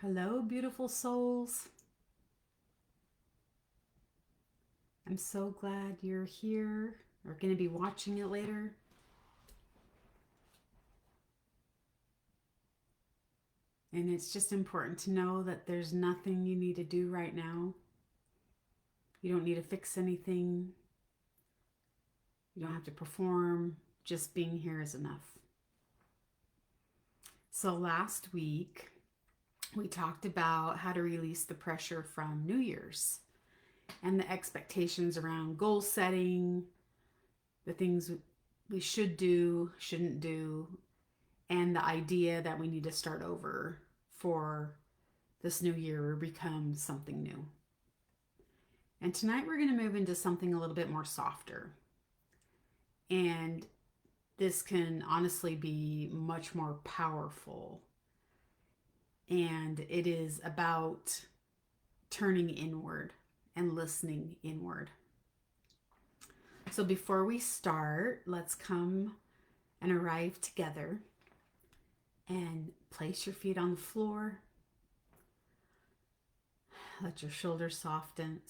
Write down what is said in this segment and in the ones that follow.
Hello, beautiful souls. I'm so glad you're here or going to be watching it later. And it's just important to know that there's nothing you need to do right now. You don't need to fix anything. You don't have to perform. Just being here is enough. So, last week, we talked about how to release the pressure from New Year's and the expectations around goal setting, the things we should do, shouldn't do, and the idea that we need to start over for this new year or become something new. And tonight we're going to move into something a little bit more softer. And this can honestly be much more powerful. And it is about turning inward and listening inward. So before we start, let's come and arrive together and place your feet on the floor. Let your shoulders soften,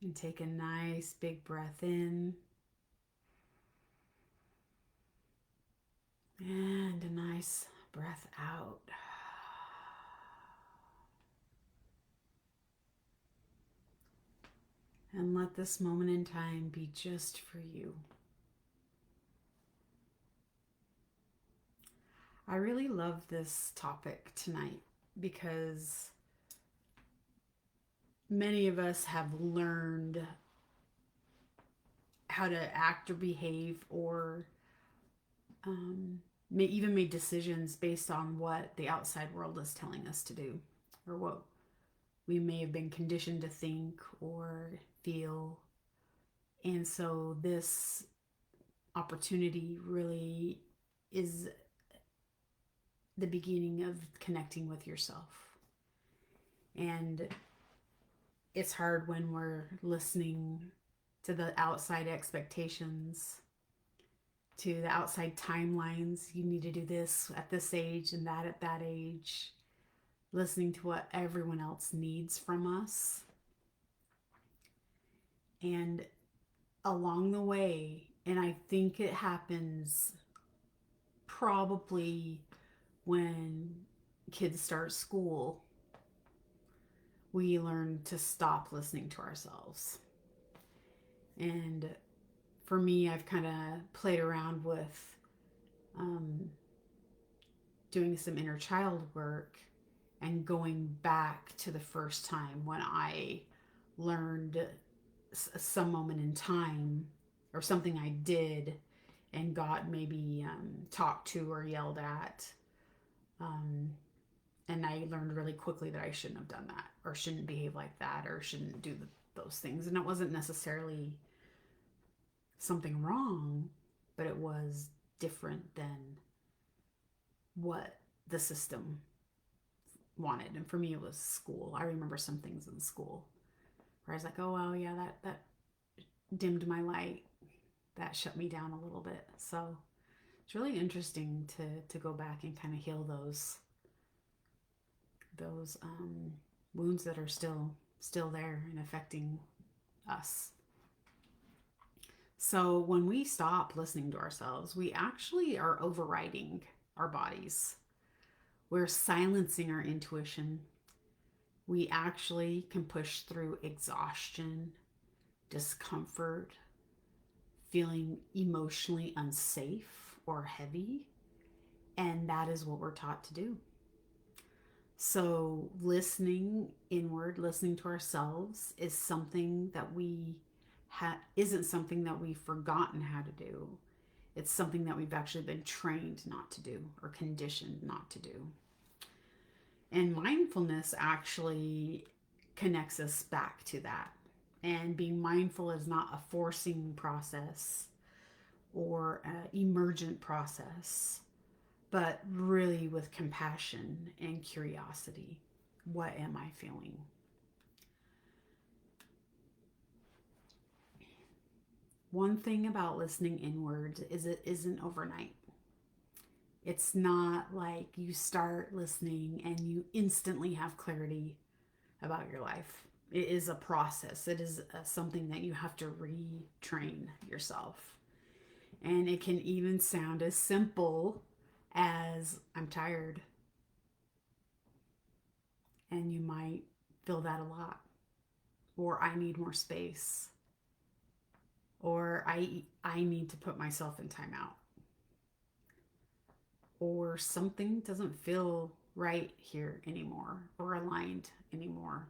and take a nice big breath in and a nice breath out. And let this moment in time be just for you. I really love this topic tonight because many of us have learned how to act or behave or may even made decisions based on what the outside world is telling us to do or what we may have been conditioned to think or feel. And so this opportunity really is the beginning of connecting with yourself. And it's hard when we're listening to the outside expectations, to the outside timelines. You need to do this at this age and that at that age, listening to what everyone else needs from us. And along the way, and I think it happens probably when kids start school, we learn to stop listening to ourselves. And for me, I've kind of played around with um, doing some inner child work and going back to the first time when I learned some moment in time or something I did and got maybe talked to or yelled at. Um, and I learned really quickly that I shouldn't have done that or shouldn't behave like that or shouldn't do those things. And it wasn't necessarily something wrong, but it was different than what the system wanted. And for me, it was school. I remember some things in school where I was like, oh, well, yeah, that dimmed my light. That shut me down a little bit. So it's really interesting to go back and kind of heal those wounds that are still there and affecting us. So when we stop listening to ourselves, we actually are overriding our bodies. We're silencing our intuition. We actually can push through exhaustion, discomfort, feeling emotionally unsafe or heavy. And that is what we're taught to do. So, listening inward, listening to ourselves is something that isn't something that we've forgotten how to do. It's something that we've actually been trained not to do or conditioned not to do. And mindfulness actually connects us back to that. And being mindful is not a forcing process or an emergent process, but really with compassion and curiosity. What am I feeling? One thing about listening inward is it isn't overnight. It's not like you start listening and you instantly have clarity about your life. It is a process. It is something that you have to retrain yourself. And it can even sound as simple as I'm tired. And you might feel that a lot. Or I need more space. Or I need to put myself in timeout. Or something doesn't feel right here anymore or aligned anymore.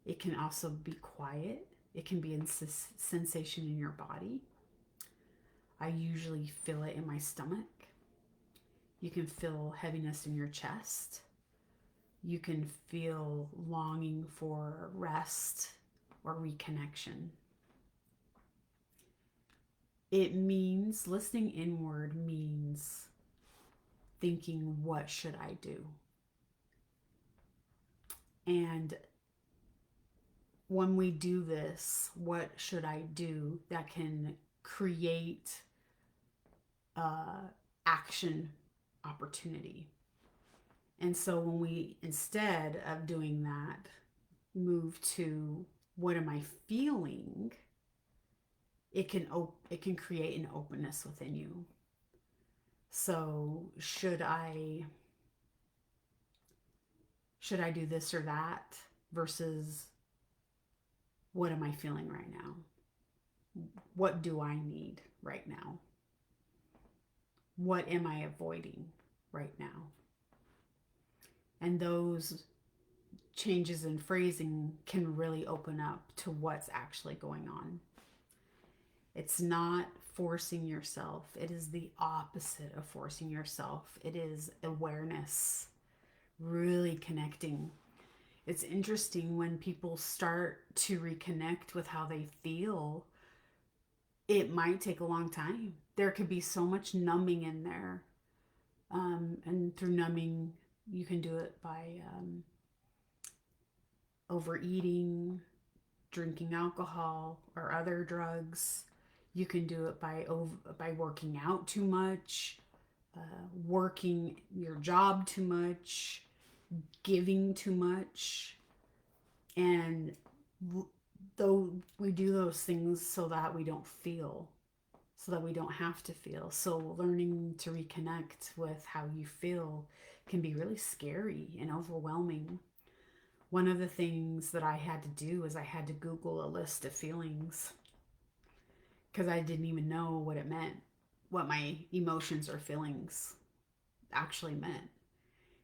It can also be quiet. It can be a sensation in your body. I usually feel it in my stomach. You can feel heaviness in your chest. You can feel longing for rest or reconnection. It means listening inward means thinking, what should I do? And when we do this, what should I do, that can create action opportunity. And so when we, instead of doing that, move to what am I feeling, it can create an openness within you. So should I do this or that versus what am I feeling right now? What do I need right now? What am I avoiding right now? And those changes in phrasing can really open up to what's actually going on. It's not forcing yourself. It is the opposite of forcing yourself. It is awareness, really connecting. It's interesting when people start to reconnect with how they feel, it might take a long time. There could be so much numbing in there. And through numbing, you can do it by overeating, drinking alcohol or other drugs. You can do it by working out too much, working your job too much, giving too much, and though we do those things so that we don't feel, so that we don't have to feel. So learning to reconnect with how you feel can be really scary and overwhelming. One of the things that I had to do is I had to Google a list of feelings because I didn't even know what it meant, what my emotions or feelings actually meant.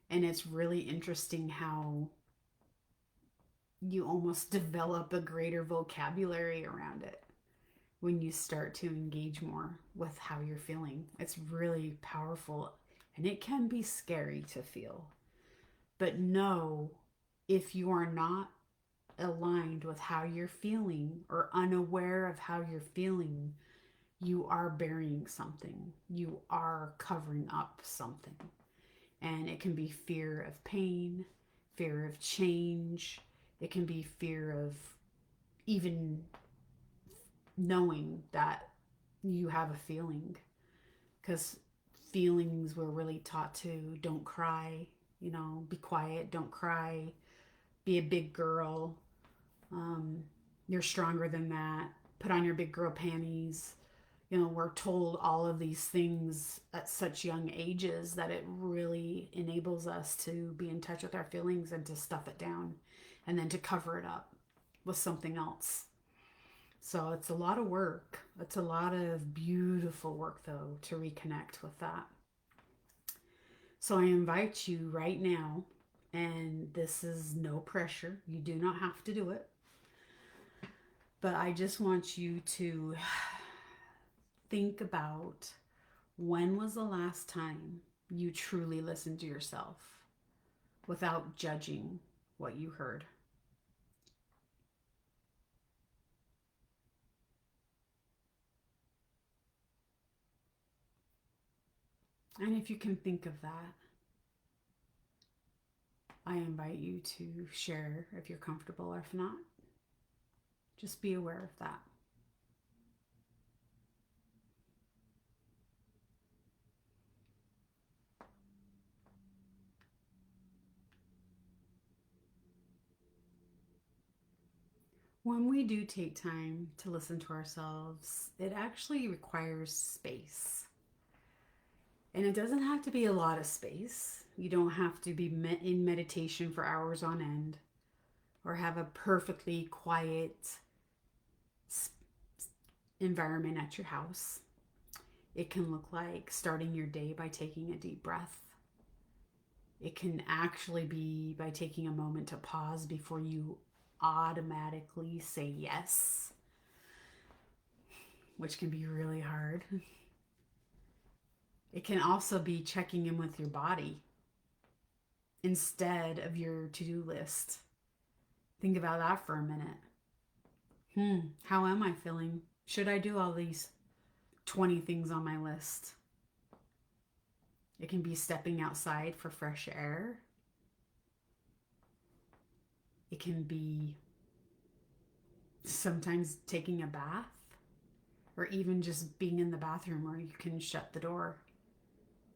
And it's really interesting how you almost develop a greater vocabulary around it when you start to engage more with how you're feeling. It's really powerful and it can be scary to feel. But know, if you are not aligned with how you're feeling or unaware of how you're feeling, you are burying something. You are covering up something. And it can be fear of pain, fear of change. It can be fear of even knowing that you have a feeling. Because feelings we're really taught to don't cry, be quiet, don't cry, be a big girl. Um, you're stronger than that. Put on your big girl panties. We're told all of these things at such young ages that it really enables us to be in touch with our feelings and to stuff it down and then to cover it up with something else. So it's a lot of work. It's a lot of beautiful work, though, to reconnect with that. So I invite you right now, and this is no pressure. You do not have to do it. But I just want you to think about, when was the last time you truly listened to yourself without judging what you heard? And if you can think of that, I invite you to share if you're comfortable, or if not, just be aware of that. When we do take time to listen to ourselves, it actually requires space. And it doesn't have to be a lot of space. You don't have to be in meditation for hours on end or have a perfectly quiet environment at your house. It can look like starting your day by taking a deep breath. It can actually be by taking a moment to pause before you automatically say yes, which can be really hard. It can also be checking in with your body instead of your to do list. Think about that for a minute. How am I feeling? Should I do all these 20 things on my list? It can be stepping outside for fresh air. It can be sometimes taking a bath, or even just being in the bathroom where you can shut the door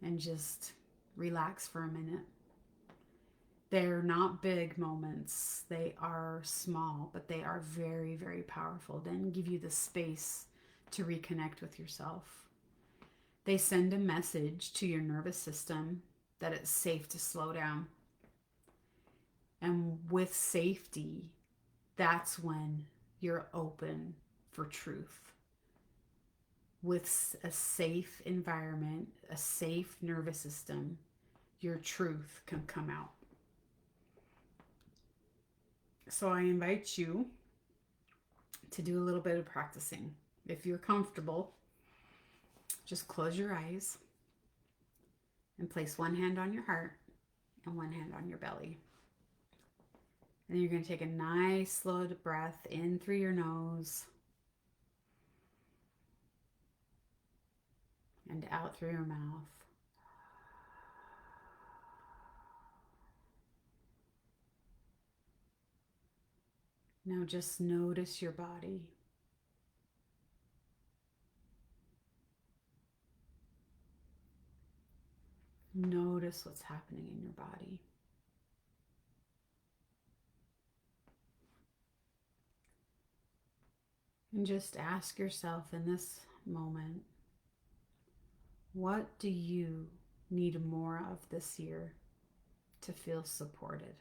and just relax for a minute. They're not big moments, they are small, but they are very, very powerful. Then give you the space to reconnect with yourself. They send a message to your nervous system that it's safe to slow down. And with safety, that's when you're open for truth. With a safe environment, a safe nervous system, your truth can come out. So I invite you to do a little bit of practicing. If you're comfortable, just close your eyes and place one hand on your heart and one hand on your belly. And you're going to take a nice slow breath in through your nose and out through your mouth. Now just notice your body. Notice what's happening in your body. And just ask yourself in this moment, what do you need more of this year to feel supported?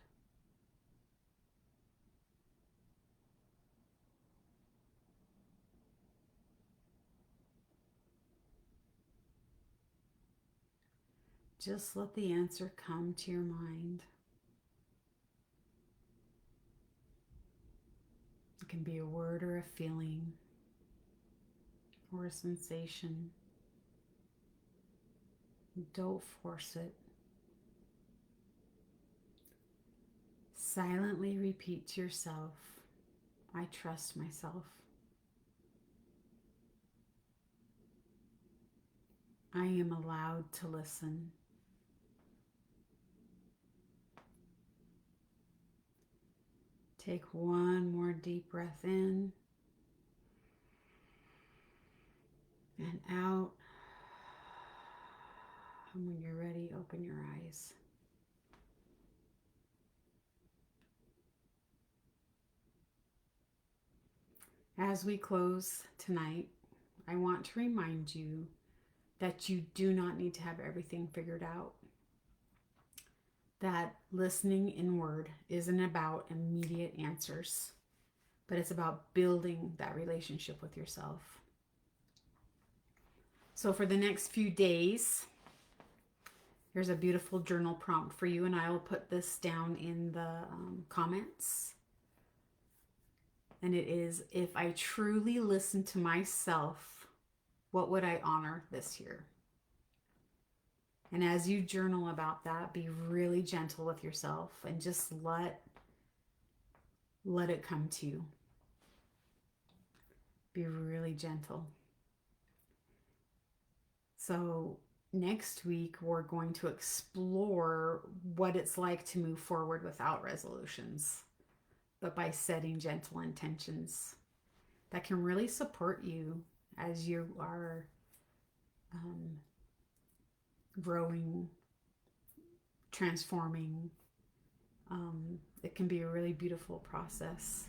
Just let the answer come to your mind. It can be a word or a feeling or a sensation. Don't force it. Silently repeat to yourself, I trust myself. I am allowed to listen. Take one more deep breath in and out. And when you're ready, open your eyes. As we close tonight, I want to remind you that you do not need to have everything figured out. That listening inward isn't about immediate answers, but it's about building that relationship with yourself. So for the next few days, here's a beautiful journal prompt for you, and I will put this down in the comments. And it is, if I truly listen to myself, what would I honor this year? And as you journal about that, be really gentle with yourself and just let it come to you. Be really gentle. So next week, we're going to explore what it's like to move forward without resolutions, but by setting gentle intentions that can really support you as you are growing, transforming. It can be a really beautiful process.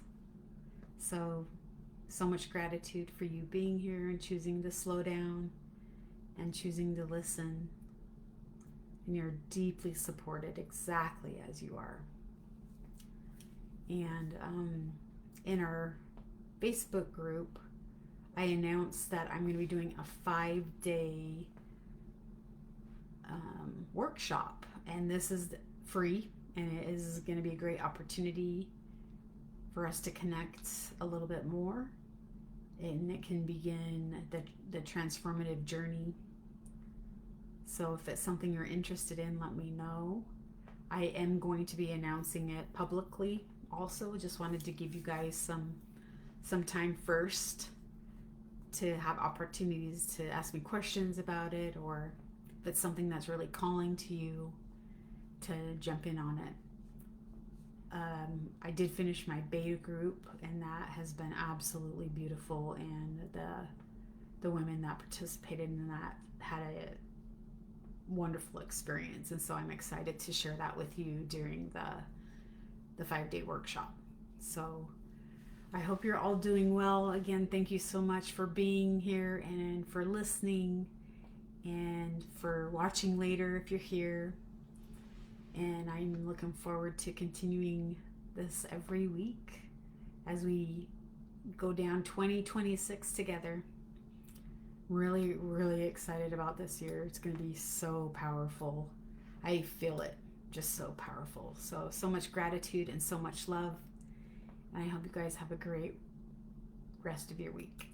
So, so much gratitude for you being here and choosing to slow down and choosing to listen. And you're deeply supported exactly as you are. And in our Facebook group, I announced that I'm going to be doing a 5-day workshop. And this is free, and it is going to be a great opportunity for us to connect a little bit more. And it can begin the transformative journey. So if it's something you're interested in, let me know. I am going to be announcing it publicly also. Just wanted to give you guys some time first to have opportunities to ask me questions about it, or if it's something that's really calling to you, to jump in on it. I did finish my beta group, and that has been absolutely beautiful, and the women that participated in that had a wonderful experience, and so I'm excited to share that with you during the 5-day workshop. So I hope you're all doing well. Again, thank you so much for being here and for listening and for watching later if you're here. And I'm looking forward to continuing this every week as we go down 2026 together. Really, really excited about this year. It's going to be so powerful. I feel it, just so powerful. So much gratitude and so much love. And I hope you guys have a great rest of your week.